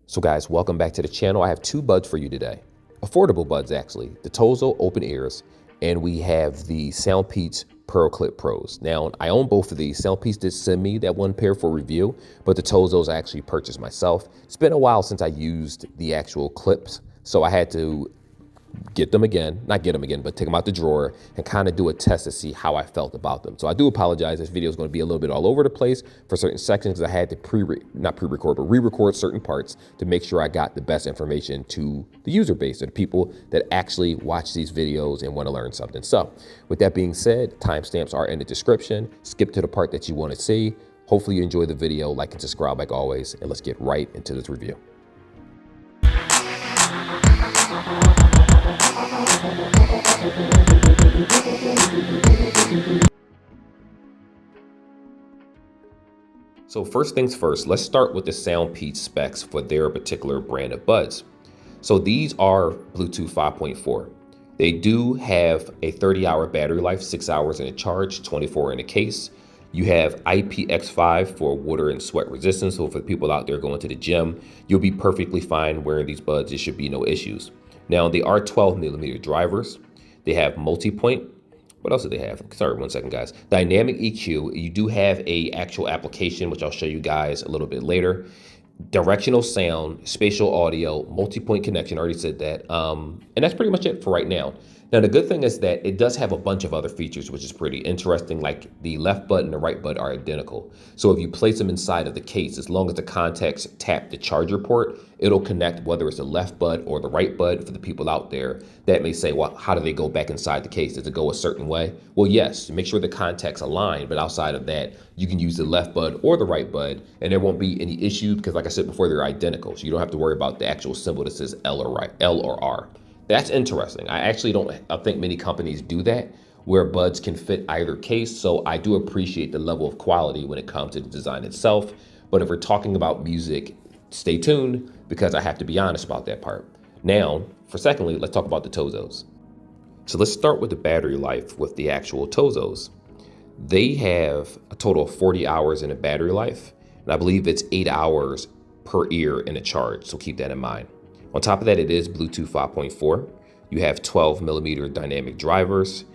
So guys, welcome back to the channel. I have two buds for you today. Affordable buds, actually. The Tozo open ears, and we have the Soundpeats Pearl Clip Pros. Now, I own both of these. Soundpeats did send me that one pair for review, but the Tozos I actually purchased myself. It's been a while since I used the actual clips, so I had to get them again, not get them again, but take them out the drawer and kind of do a test to see how I felt about them. So I do apologize. This video is going to be a little bit all over the place for certain sections because I had to not pre-record, but re-record certain parts to make sure I got the best information to the user base, or the people that actually watch these videos and want to learn something. So with that being said, timestamps are in the description. Skip to the part that you want to see. Hopefully you enjoy the video, like and subscribe like always, and let's get right into this review. So first things first, let's start with the Soundpeats specs for their particular brand of buds. So these are Bluetooth 5.4. They do have a 30-hour battery life, 6 hours in a charge, 24 in a case. You have IPX5 for water and sweat resistance. So for people out there going to the gym, you'll be perfectly fine wearing these buds. There should be no issues. Now they are 12mm drivers. They have multi-point. What else do they have? Sorry, 1 second, guys. Dynamic EQ. You do have a actual application, which I'll show you guys a little bit later. Directional sound, spatial audio, multi-point connection. I already said that. And that's pretty much it for right now. Now, the good thing is that it does have a bunch of other features, which is pretty interesting. Like the left bud and the right bud are identical. So if you place them inside of the case, as long as the contacts tap the charger port, it'll connect whether it's the left bud or the right bud. For the people out there that may say, well, how do they go back inside the case? Does it go a certain way? Well, yes, make sure the contacts align. But outside of that, you can use the left bud or the right bud, and there won't be any issue because, like I said before, they're identical. So you don't have to worry about the actual symbol that says L or R. That's interesting. I think many companies do that where buds can fit either case. So I do appreciate the level of quality when it comes to the design itself. But if we're talking about music, stay tuned because I have to be honest about that part. Now, secondly, let's talk about the Tozos. So let's start with the battery life with the actual Tozos. They have a total of 40 hours in a battery life, and I believe it's 8 hours per ear in a charge. So keep that in mind. On top of that, it is Bluetooth 5.4. You have 12mm dynamic drivers,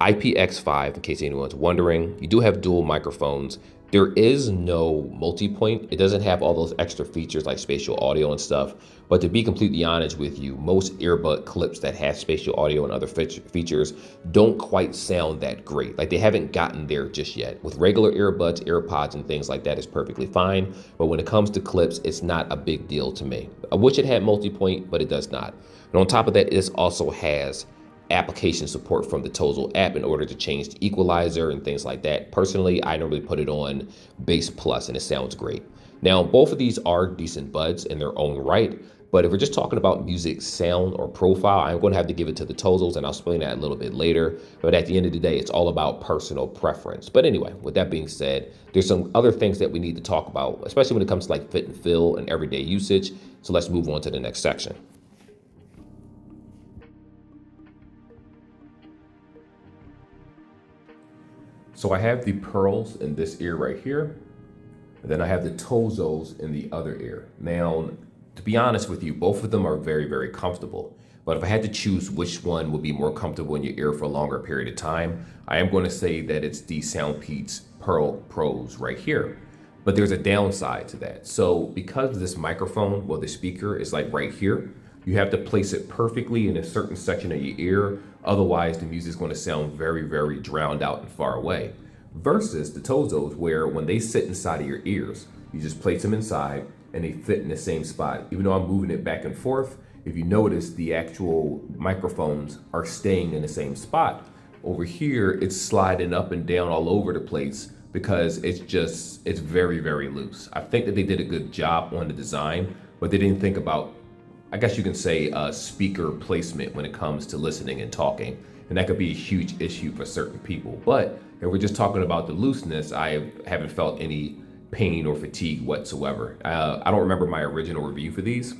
IPX5 in case anyone's wondering. You do have dual microphones. There is no multi-point. It doesn't have all those extra features like spatial audio and stuff. But to be completely honest with you, most earbud clips that have spatial audio and other features don't quite sound that great. Like they haven't gotten there just yet. With regular earbuds, AirPods, and things like that is perfectly fine. But when it comes to clips, it's not a big deal to me. I wish it had multi-point, but it does not. And on top of that, it also has application support from the Tozo app in order to change the equalizer and things like that. Personally, I normally put it on Bass Plus and it sounds great. Now, both of these are decent buds in their own right, but if we're just talking about music sound or profile, I'm going to have to give it to the Tozos, and I'll explain that a little bit later. But at the end of the day, it's all about personal preference. But anyway, with that being said, there's some other things that we need to talk about, especially when it comes to like fit and feel and everyday usage. So let's move on to the next section. So I have the pearls in this ear right here, and then I have the Tozos in the other ear. Now, to be honest with you, both of them are very, very comfortable. But if I had to choose which one would be more comfortable in your ear for a longer period of time, I am going to say that it's the Soundpeats Pearl Pros right here. But there's a downside to that. So because this microphone, well, the speaker is like right here, you have to place it perfectly in a certain section of your ear. Otherwise, the music is going to sound very, very drowned out and far away. Versus the Tozos, where when they sit inside of your ears, you just place them inside and they fit in the same spot. Even though I'm moving it back and forth, if you notice, the actual microphones are staying in the same spot. Over here, it's sliding up and down all over the place because it's very, very loose. I think that they did a good job on the design, but they didn't think about, I guess you can say, speaker placement when it comes to listening and talking. And that could be a huge issue for certain people. But if we're just talking about the looseness, I haven't felt any pain or fatigue whatsoever. I don't remember my original review for these,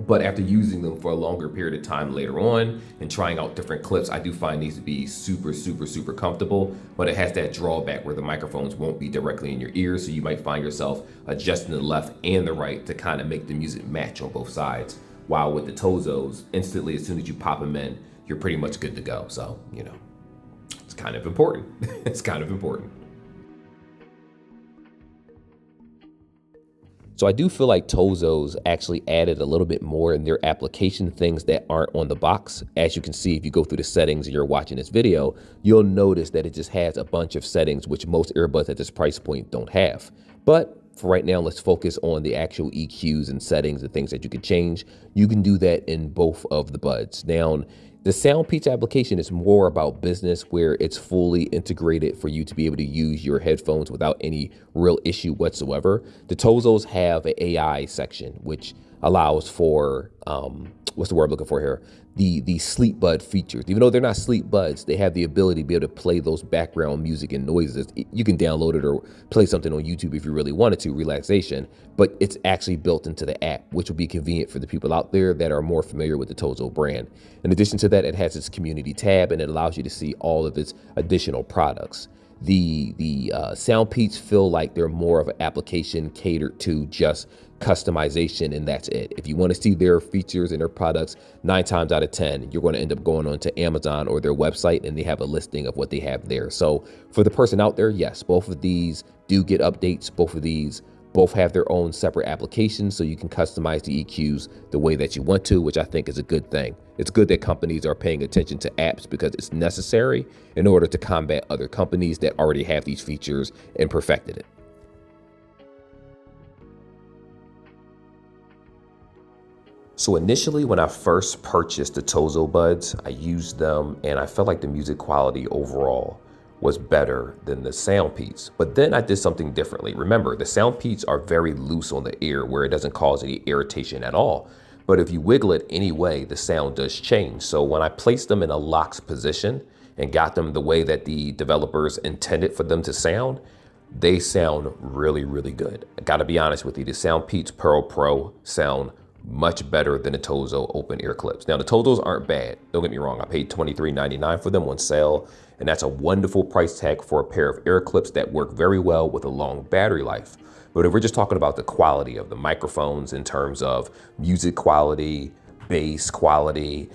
But after using them for a longer period of time later on and trying out different clips, I do find these to be super, super, super comfortable. But it has that drawback where the microphones won't be directly in your ears. So you might find yourself adjusting the left and the right to kind of make the music match on both sides. While with the Tozos, instantly, as soon as you pop them in, you're pretty much good to go. So, it's kind of important. It's kind of important. So I do feel like Tozo's actually added a little bit more in their application things that aren't on the box. As you can see, if you go through the settings and you're watching this video, you'll notice that it just has a bunch of settings, which most earbuds at this price point don't have. But for right now, let's focus on the actual EQs and settings and things that you can change. You can do that in both of the buds. Now, the Soundpeats application is more about business, where it's fully integrated for you to be able to use your headphones without any real issue whatsoever. The Tozos have an AI section, which allows for, what's the word I'm looking for here? The sleep bud features. Even though they're not sleep buds, they have the ability to be able to play those background music and noises. You can download it or play something on YouTube if you really wanted to, relaxation, but it's actually built into the app, which will be convenient for the people out there that are more familiar with the Tozo brand. In addition to that, it has its community tab and it allows you to see all of its additional products. The Soundpeats feel like they're more of an application catered to just customization, and that's it. If you want to see their features and their products, 9 times out of 10, you're going to end up going on to Amazon or their website, and they have a listing of what they have there. So for the person out there, yes, both of these do get updates. Both of these both have their own separate applications, so you can customize the EQs the way that you want to, which I think is a good thing. It's good that companies are paying attention to apps because it's necessary in order to combat other companies that already have these features and perfected it. So initially, when I first purchased the Tozo buds, I used them and I felt like the music quality overall was better than the Soundpeats. But then I did something differently. Remember, the Soundpeats are very loose on the ear where it doesn't cause any irritation at all. But if you wiggle it anyway, the sound does change. So when I placed them in a locked position and got them the way that the developers intended for them to sound, they sound really, really good. I gotta be honest with you, the Soundpeats Pearl Pro sound much better than the Tozo open ear clips. Now the Tozos aren't bad, don't get me wrong. I paid $23.99 for them on sale, and that's a wonderful price tag for a pair of ear clips that work very well with a long battery life. But if we're just talking about the quality of the microphones in terms of music quality, bass quality,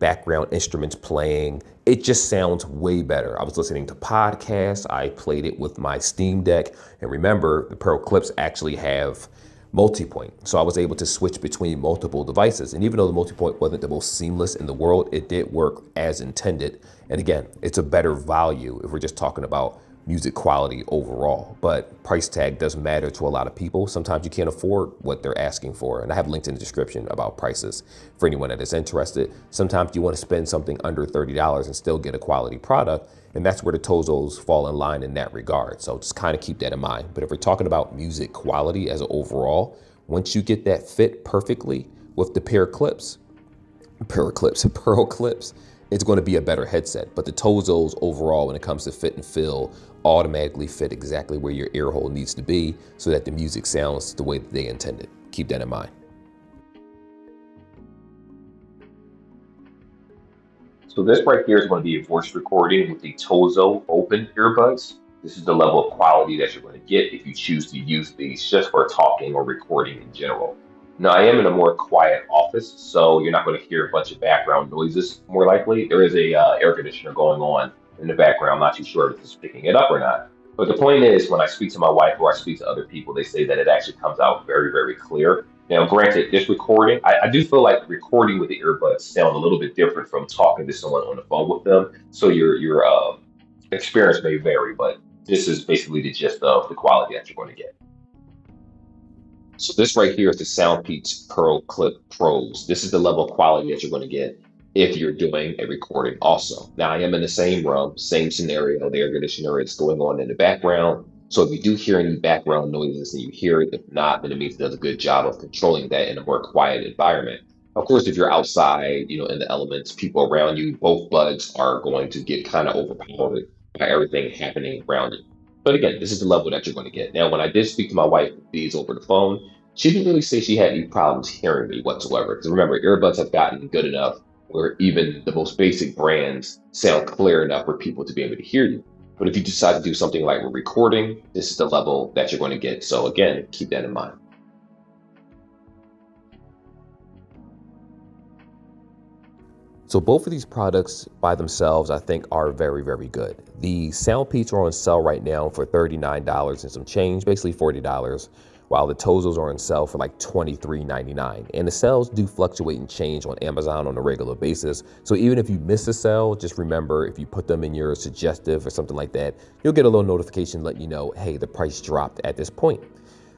background instruments playing, it just sounds way better. I was listening to podcasts, I played it with my Steam Deck, and remember, the Pearl clips actually have multi-point. So I was able to switch between multiple devices. And even though the multi-point wasn't the most seamless in the world, it did work as intended. And again, it's a better value if we're just talking about music quality overall. But price tag does matter to a lot of people. Sometimes you can't afford what they're asking for. And I have linked in the description about prices for anyone that is interested. Sometimes you want to spend something under $30 and still get a quality product. And that's where the Tozos fall in line in that regard. So just kind of keep that in mind. But if we're talking about music quality as an overall, once you get that fit perfectly with the Pearl clips, it's going to be a better headset. But the Tozos overall, when it comes to fit and feel, automatically fit exactly where your ear hole needs to be so that the music sounds the way that they intended. Keep that in mind. So this right here is going to be a voice recording with the Tozo open earbuds. This is the level of quality that you're going to get if you choose to use these just for talking or recording in general. Now, I am in a more quiet office, so you're not going to hear a bunch of background noises, more likely. There is a air conditioner going on in the background. I'm not too sure if it's picking it up or not. But the point is, when I speak to my wife or I speak to other people, they say that it actually comes out very, very clear. Now, granted, this recording, I do feel like recording with the earbuds sound a little bit different from talking to someone on the phone with them. So your experience may vary, but this is basically the gist of the quality that you're going to get. So this right here is the Soundpeats Pearl Clip Pros. This is the level of quality that you're going to get if you're doing a recording also. Now, I am in the same room, same scenario. The air conditioner is going on in the background. So if you do hear any background noises and you hear it, if not, then it means it does a good job of controlling that in a more quiet environment. Of course, if you're outside, in the elements, people around you, both buds are going to get kind of overpowered by everything happening around you. But again, this is the level that you're going to get. Now, when I did speak to my wife these over the phone, She didn't really say she had any problems hearing me whatsoever. Because remember, earbuds have gotten good enough where even the most basic brands sound clear enough for people to be able to hear you. But if you decide to do something like we're recording, this is the level that you're going to get. So again, keep that in mind. So both of these products by themselves, I think, are very, very good. The Soundpeats are on sale right now for $39 and some change, basically $40, while the Tozos are on sale for like $23.99. And the sales do fluctuate and change on Amazon on a regular basis. So even if you miss a sale, just remember, if you put them in your suggestive or something like that, you'll get a little notification letting you know, hey, the price dropped at this point.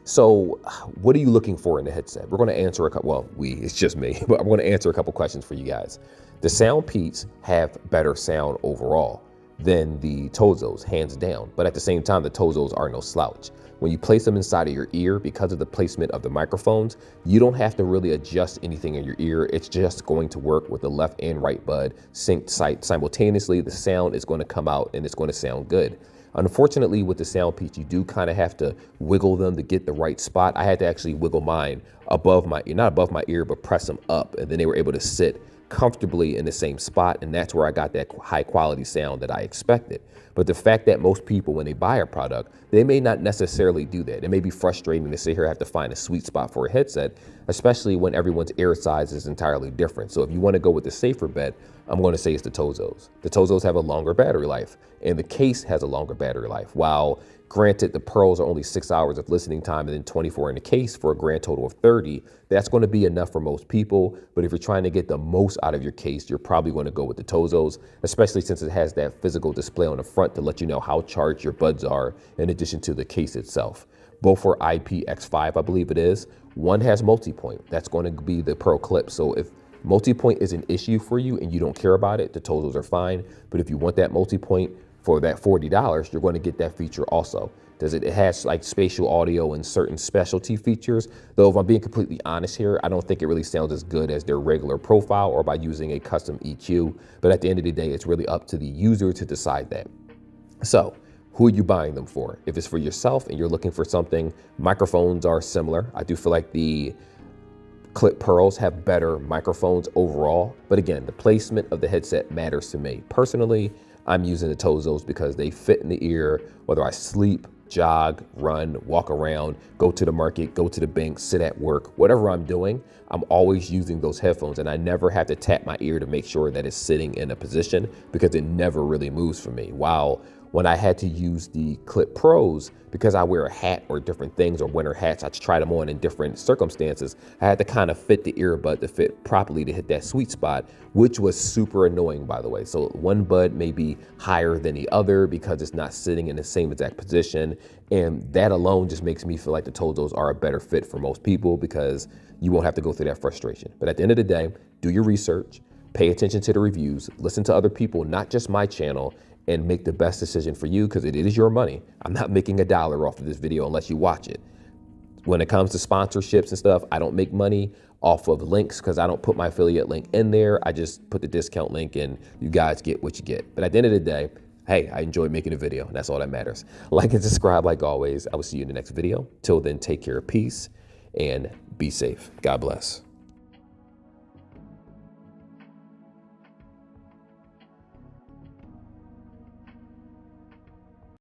So what are you looking for in the headset? We're going to answer a couple, well, it's just me, but I'm going to answer a couple questions for you guys. The Soundpeats have better sound overall than the Tozos, hands down. But at the same time, the Tozos are no slouch. When you place them inside of your ear, because of the placement of the microphones, you don't have to really adjust anything in your ear. It's just going to work with the left and right bud synced simultaneously. The sound is going to come out and it's going to sound good. Unfortunately, with the Soundpeats, you do kind of have to wiggle them to get the right spot. I had to actually wiggle mine above my ear, not above my ear, but press them up, and then they were able to sit comfortably in the same spot, and that's where I got that high quality sound that I expected. But the fact that most people, when they buy a product, they may not necessarily do that. It may be frustrating to sit here and have to find a sweet spot for a headset, especially when everyone's ear size is entirely different. So if you want to go with the safer bet, I'm going to say it's the Tozos. The Tozos have a longer battery life, and the case has a longer battery life. While granted, the Pearls are only 6 hours of listening time and then 24 in the case for a grand total of 30. That's going to be enough for most people. But if you're trying to get the most out of your case, you're probably going to go with the Tozos, especially since it has that physical display on the front to let you know how charged your buds are, in addition to the case itself. Both are IPX5, I believe it is. One has multi-point. That's going to be the Pearl Clip. So if multi-point is an issue for you and you don't care about it, the Tozos are fine. But if you want that multi-point for that $40, you're going to get that feature also. It has like spatial audio and certain specialty features, though if I'm being completely honest here, I don't think it really sounds as good as their regular profile or by using a custom EQ. But at the end of the day, it's really up to the user to decide that. So who are you buying them for? If it's for yourself and you're looking for something, microphones are similar. I do feel like the Clip Pearls have better microphones overall. But again, the placement of the headset matters to me. Personally, I'm using the Tozos because they fit in the ear, whether I sleep, jog, run, walk around, go to the market, go to the bank, sit at work, whatever I'm doing, I'm always using those headphones, and I never have to tap my ear to make sure that it's sitting in a position because it never really moves for me. While when I had to use the Clip Pros, because I wear a hat or different things or winter hats, I try them on in different circumstances, I had to kind of fit the earbud to fit properly to hit that sweet spot, which was super annoying, by the way. So one bud may be higher than the other because it's not sitting in the same exact position. And that alone just makes me feel like the Tozos are a better fit for most people because you won't have to go through that frustration. But at the end of the day, do your research, pay attention to the reviews, listen to other people, not just my channel, and make the best decision for you because it is your money. I'm not making a dollar off of this video unless you watch it. When it comes to sponsorships and stuff, I don't make money off of links because I don't put my affiliate link in there. I just put the discount link and you guys get what you get. But at the end of the day, hey, I enjoyed making a video and that's all that matters. Like and subscribe like always. I will see you in the next video. Till then, take care of peace and be safe. God bless.